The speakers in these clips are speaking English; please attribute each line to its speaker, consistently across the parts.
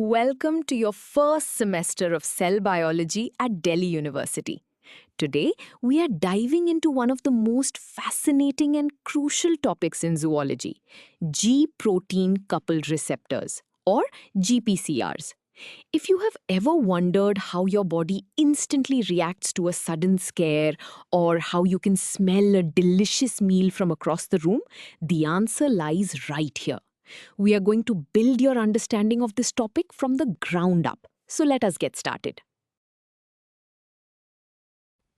Speaker 1: Welcome to your first semester of cell biology at Delhi University. Today, we are diving into one of the most fascinating and crucial topics in zoology, G protein coupled receptors, or GPCRs. If you have ever wondered how your body instantly reacts to a sudden scare or how you can smell a delicious meal from across the room, the answer lies right here. We are going to build your understanding of this topic from the ground up. So let us get started.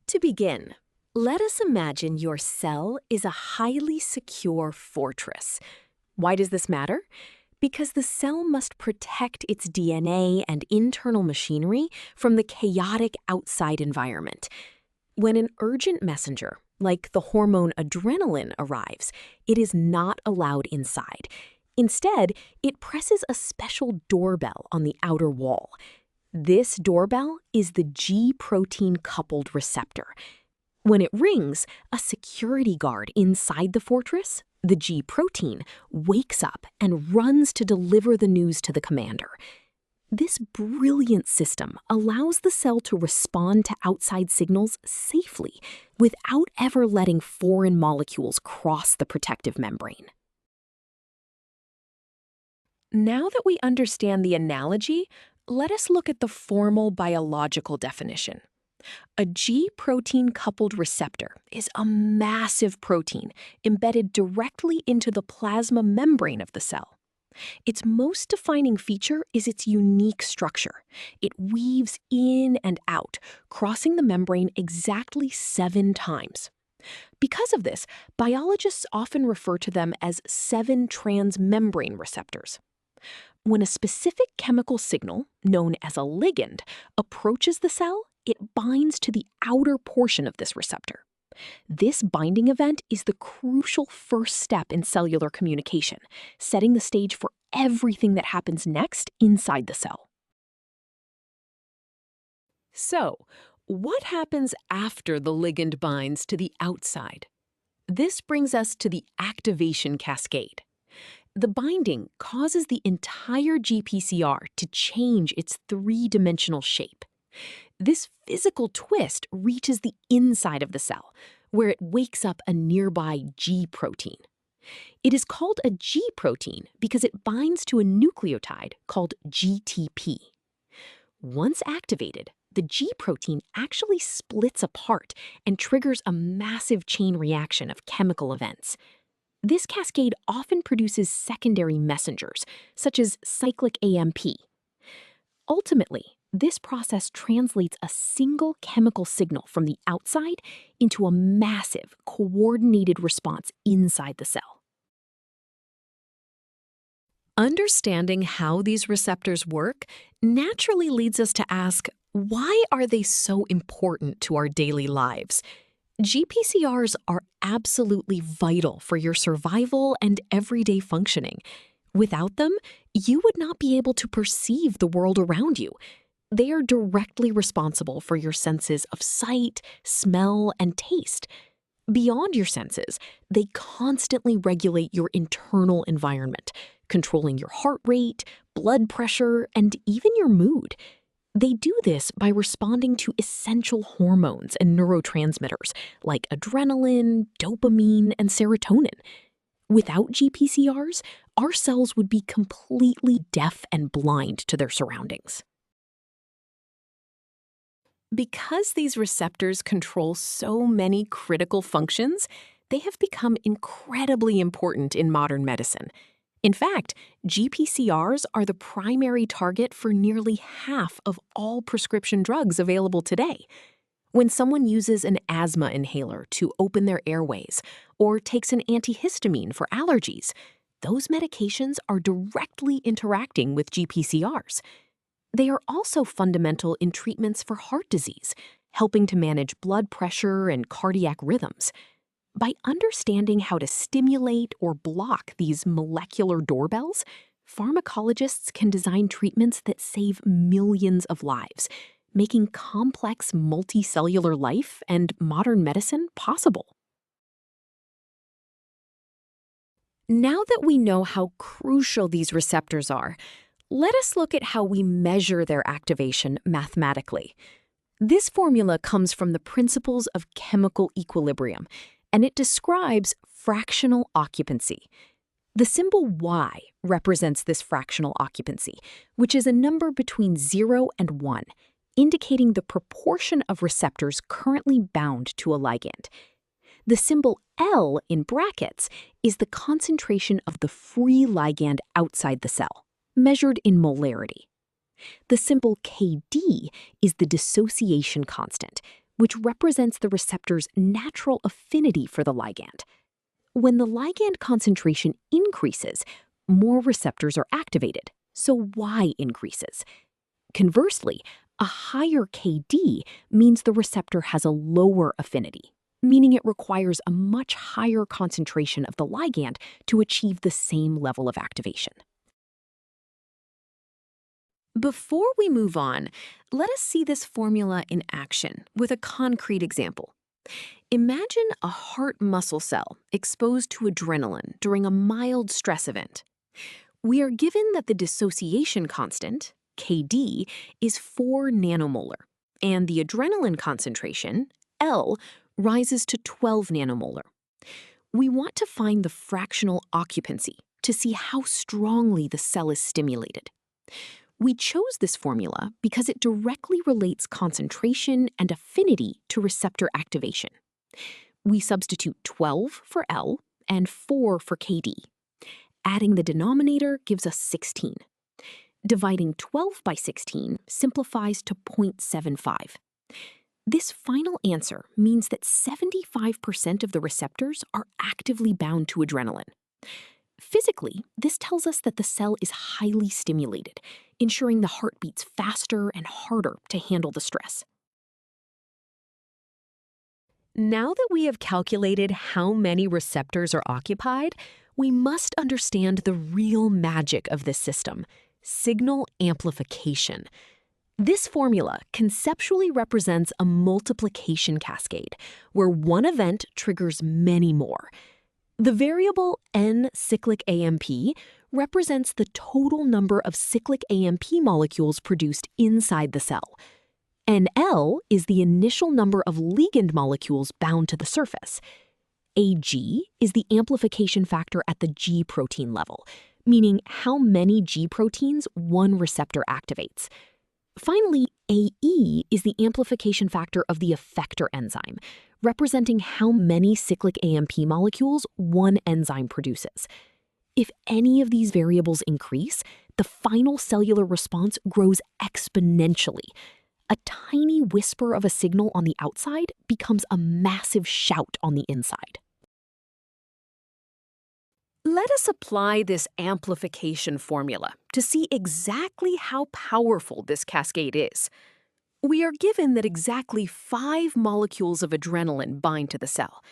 Speaker 1: To begin, let us imagine your cell is a highly secure fortress. Why does this matter? Because the cell must protect its DNA and internal machinery from the chaotic outside environment. When an urgent messenger, like the hormone adrenaline, arrives, it is not allowed inside. Instead, it presses a special doorbell on the outer wall. This doorbell is the G protein-coupled receptor. When it rings, a security guard inside the fortress, the G protein, wakes up and runs to deliver the news to the commander. This brilliant system allows the cell to respond to outside signals safely without ever letting foreign molecules cross the protective membrane. Now that we understand the analogy, let us look at the formal biological definition. A G protein-coupled receptor is a massive protein embedded directly into the plasma membrane of the cell. Its most defining feature is its unique structure. It weaves in and out, crossing the membrane exactly 7 times. Because of this, biologists often refer to them as 7 transmembrane receptors. When a specific chemical signal, known as a ligand, approaches the cell, it binds to the outer portion of this receptor. This binding event is the crucial first step in cellular communication, setting the stage for everything that happens next inside the cell. So, what happens after the ligand binds to the outside? This brings us to the activation cascade. The binding causes the entire GPCR to change its 3-dimensional shape. This physical twist reaches the inside of the cell, where it wakes up a nearby G protein. It is called a G protein because it binds to a nucleotide called GTP. Once activated, the G protein actually splits apart and triggers a massive chain reaction of chemical events. This cascade often produces secondary messengers, such as cyclic AMP. Ultimately, this process translates a single chemical signal from the outside into a massive, coordinated response inside the cell. Understanding how these receptors work naturally leads us to ask, why are they so important to our daily lives? GPCRs are absolutely vital for your survival and everyday functioning. Without them, you would not be able to perceive the world around you. They are directly responsible for your senses of sight, smell, and taste. Beyond your senses, they constantly regulate your internal environment, controlling your heart rate, blood pressure, and even your mood. They do this by responding to essential hormones and neurotransmitters like adrenaline, dopamine, and serotonin. Without GPCRs, our cells would be completely deaf and blind to their surroundings. Because these receptors control so many critical functions, they have become incredibly important in modern medicine. In fact, GPCRs are the primary target for nearly half of all prescription drugs available today. When someone uses an asthma inhaler to open their airways or takes an antihistamine for allergies, those medications are directly interacting with GPCRs. They are also fundamental in treatments for heart disease, helping to manage blood pressure and cardiac rhythms. By understanding how to stimulate or block these molecular doorbells, pharmacologists can design treatments that save millions of lives, making complex multicellular life and modern medicine possible. Now that we know how crucial these receptors are, Let us look at how we measure their activation mathematically. This formula comes from the principles of chemical equilibrium, and it describes fractional occupancy. The symbol Y represents this fractional occupancy, which is a number between 0 and 1, indicating the proportion of receptors currently bound to a ligand. The symbol L in brackets is the concentration of the free ligand outside the cell, measured in molarity. The symbol Kd is the dissociation constant, which represents the receptor's natural affinity for the ligand. When the ligand concentration increases, more receptors are activated, so Y increases. Conversely, a higher Kd means the receptor has a lower affinity, meaning it requires a much higher concentration of the ligand to achieve the same level of activation. Before we move on, let us see this formula in action with a concrete example. Imagine a heart muscle cell exposed to adrenaline during a mild stress event. We are given that the dissociation constant, Kd, is 4 nanomolar, and the adrenaline concentration, L, rises to 12 nanomolar. We want to find the fractional occupancy to see how strongly the cell is stimulated. We chose this formula because it directly relates concentration and affinity to receptor activation. We substitute 12 for L and 4 for Kd. Adding the denominator gives us 16. Dividing 12 by 16 simplifies to 0.75. This final answer means that 75% of the receptors are actively bound to adrenaline. Physically, this tells us that the cell is highly stimulated, ensuring the heart beats faster and harder to handle the stress. Now that we have calculated how many receptors are occupied, we must understand the real magic of this system: signal amplification. This formula conceptually represents a multiplication cascade, where one event triggers many more. The variable N cyclic AMP represents the total number of cyclic AMP molecules produced inside the cell. NL is the initial number of ligand molecules bound to the surface. Ag is the amplification factor at the G protein level, meaning how many G proteins one receptor activates. Finally, AE is the amplification factor of the effector enzyme, representing how many cyclic AMP molecules one enzyme produces. If any of these variables increase, the final cellular response grows exponentially. A tiny whisper of a signal on the outside becomes a massive shout on the inside. Let us apply this amplification formula to see exactly how powerful this cascade is. We are given that exactly 5 molecules of adrenaline bind to the cell.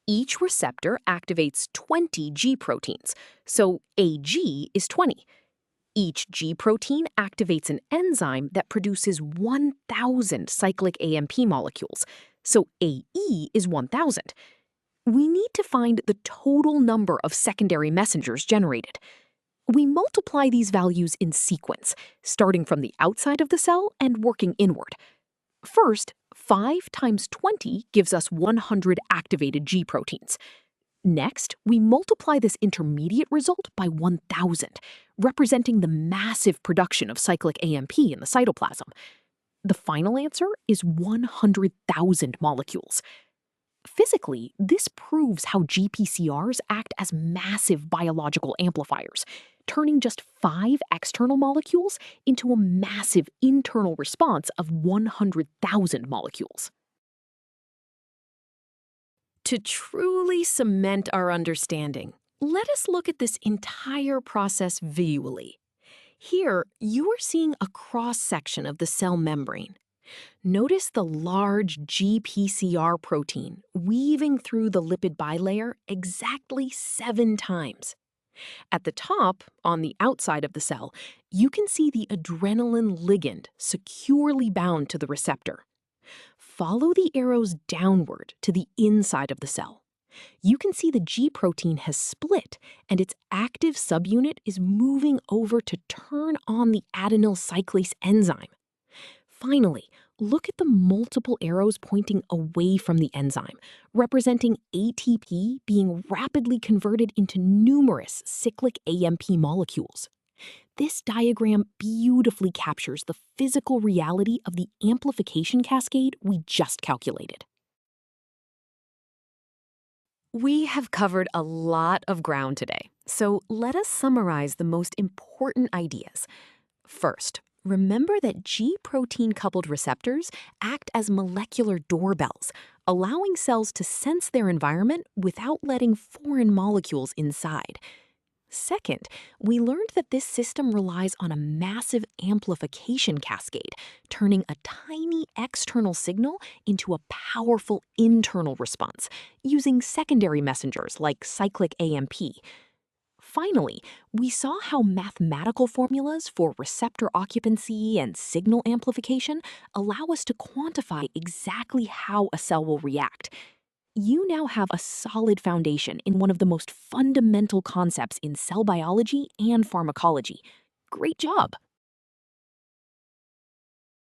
Speaker 1: Each receptor activates 20 G proteins, so Ag is 20. Each G protein activates an enzyme that produces 1,000 cyclic AMP molecules, so AE is 1,000. We need to find the total number of secondary messengers generated. We multiply these values in sequence, starting from the outside of the cell and working inward. First, 5 times 20 gives us 100 activated G proteins. Next, we multiply this intermediate result by 1,000, representing the massive production of cyclic AMP in the cytoplasm. The final answer is 100,000 molecules. Physically, this proves how GPCRs act as massive biological amplifiers, turning just 5 external molecules into a massive internal response of 100,000 molecules. To truly cement our understanding, let us look at this entire process visually. Here, you are seeing a cross-section of the cell membrane. Notice the large GPCR protein weaving through the lipid bilayer exactly 7 times. At the top, on the outside of the cell, you can see the adrenaline ligand securely bound to the receptor. Follow the arrows downward to the inside of the cell. You can see the G protein has split, and its active subunit is moving over to turn on the adenyl cyclase enzyme. Finally, look at the multiple arrows pointing away from the enzyme, representing ATP being rapidly converted into numerous cyclic AMP molecules. This diagram beautifully captures the physical reality of the amplification cascade we just calculated. We have covered a lot of ground today, so let us summarize the most important ideas. First, remember that G protein-coupled receptors act as molecular doorbells, allowing cells to sense their environment without letting foreign molecules inside. Second, we learned that this system relies on a massive amplification cascade, turning a tiny external signal into a powerful internal response, using secondary messengers like cyclic AMP. Finally, we saw how mathematical formulas for receptor occupancy and signal amplification allow us to quantify exactly how a cell will react. You now have a solid foundation in one of the most fundamental concepts in cell biology and pharmacology. Great job!